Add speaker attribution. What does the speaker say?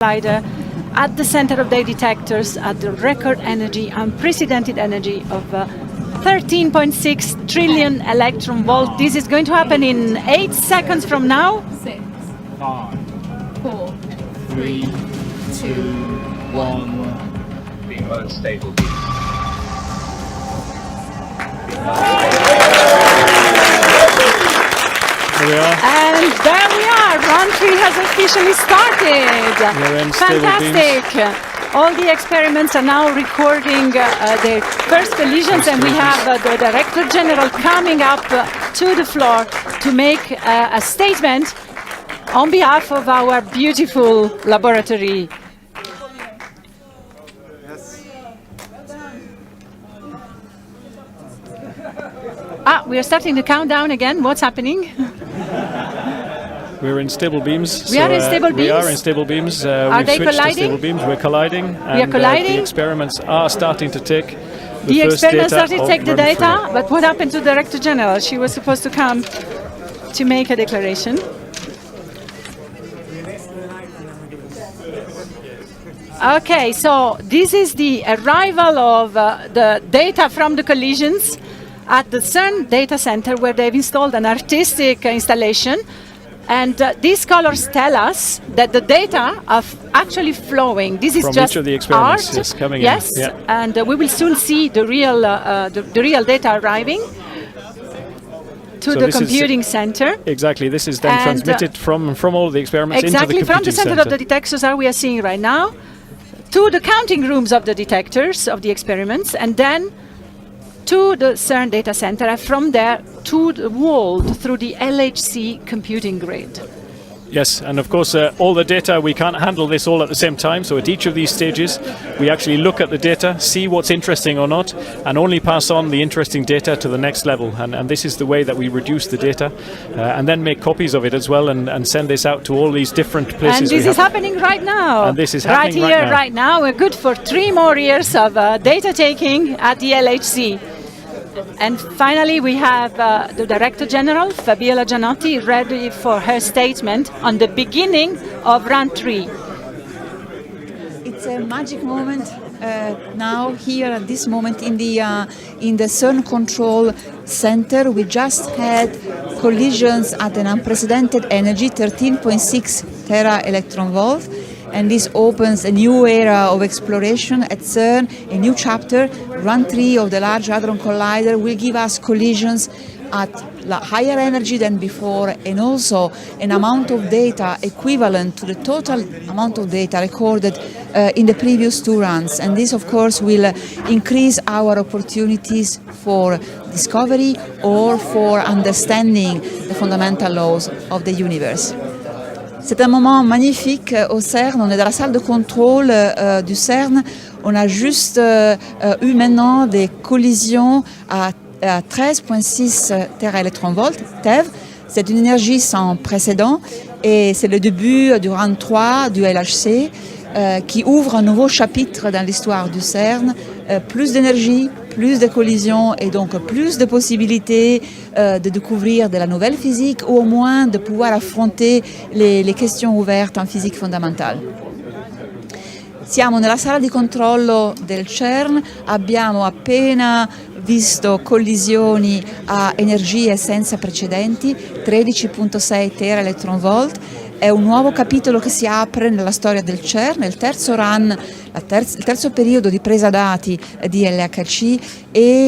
Speaker 1: collider at the center of the detectors at the record energy, unprecedented energy of 13.6 trillion electron volt. This is going to happen in 8 seconds from now.
Speaker 2: 6, 5, 4, 3, 2, 1.
Speaker 3: Being most stable.
Speaker 4: Here we are.
Speaker 1: And there we are. Round 3 has officially started.
Speaker 4: We're in stable
Speaker 1: Fantastic. All the experiments are now recording their first collisions, and we have the Director General coming up to the floor to make a statement on behalf of our beautiful laboratory. We are starting the countdown again. What's happening?
Speaker 4: We're in stable beams.
Speaker 1: We are in stable beams?
Speaker 4: We are in stable beams.
Speaker 1: Are they
Speaker 4: switched
Speaker 1: colliding?
Speaker 4: to stable beams. We're colliding.
Speaker 1: We are colliding?
Speaker 4: The experiments are starting to take
Speaker 1: The
Speaker 4: first
Speaker 1: experiments
Speaker 4: data
Speaker 1: started to
Speaker 4: of
Speaker 1: take the
Speaker 4: run
Speaker 1: data,
Speaker 4: three.
Speaker 1: but what happened to the Director General? She was supposed to come to make a declaration. Okay, so this is the arrival of the data from the collisions at the CERN data center, where they've installed an artistic installation. And these colors tell us that the data are actually flowing. This is
Speaker 4: From
Speaker 1: just
Speaker 4: each of the experiments,
Speaker 1: art.
Speaker 4: yes, coming in.
Speaker 1: Yes,
Speaker 4: Yeah.
Speaker 1: and we will soon see the real data arriving to
Speaker 4: So
Speaker 1: the
Speaker 4: this is
Speaker 1: computing center.
Speaker 4: Exactly. This is then
Speaker 1: And,
Speaker 4: transmitted from all the experiments
Speaker 1: Exactly,
Speaker 4: into the
Speaker 1: from the
Speaker 4: computing
Speaker 1: center of the detectors that we are seeing right now to the counting rooms of the detectors of the experiments, and then to the CERN data center, and from there to the world through the LHC computing grid.
Speaker 4: Yes, and of course all the data, we can't handle this all at the same time, so at each of these stages we actually look at the data, see what's interesting or not, and only pass on the interesting data to the next level. And this is the way that we reduce the data and then make copies of it as well, and send this out to all these different places.
Speaker 1: And this is happening right now.
Speaker 4: And this is
Speaker 1: right
Speaker 4: happening
Speaker 1: here,
Speaker 4: right now.
Speaker 1: We're good for 3 more years of data taking at the LHC. And finally, we have the Director General, Fabiola Gianotti, ready for her statement on the beginning of round 3.
Speaker 5: It's a magic moment now, here at this moment in the CERN Control Center. We just had collisions at an unprecedented energy, 13.6 tera electron volt. And this opens a new era of exploration at CERN, a new chapter. Run 3 of the Large Hadron Collider will give us collisions at higher energy than before, and also an amount of data equivalent to the total amount of data recorded in the previous 2 runs. And this, of course, will increase our opportunities for discovery or for understanding the fundamental laws of the universe. C'est un moment magnifique au CERN. On est dans la salle de contrôle du CERN. On a juste eu maintenant des collisions à 13,6 TeV. TeV, c'est une énergie sans précédent et c'est le début du round 3 du LHC qui ouvre un nouveau chapitre dans l'histoire du CERN. Plus d'énergie, plus de collisions et donc plus de possibilités de découvrir de la nouvelle physique, ou au moins de pouvoir affronter les questions ouvertes en physique fondamentale. Siamo nella sala di controllo del CERN, abbiamo appena visto collisioni a energie senza precedenti, 13,6 tera electron volt. È un nuovo capitolo che si apre nella storia del CERN, il terzo run, il terzo periodo di presa dati di LHC, e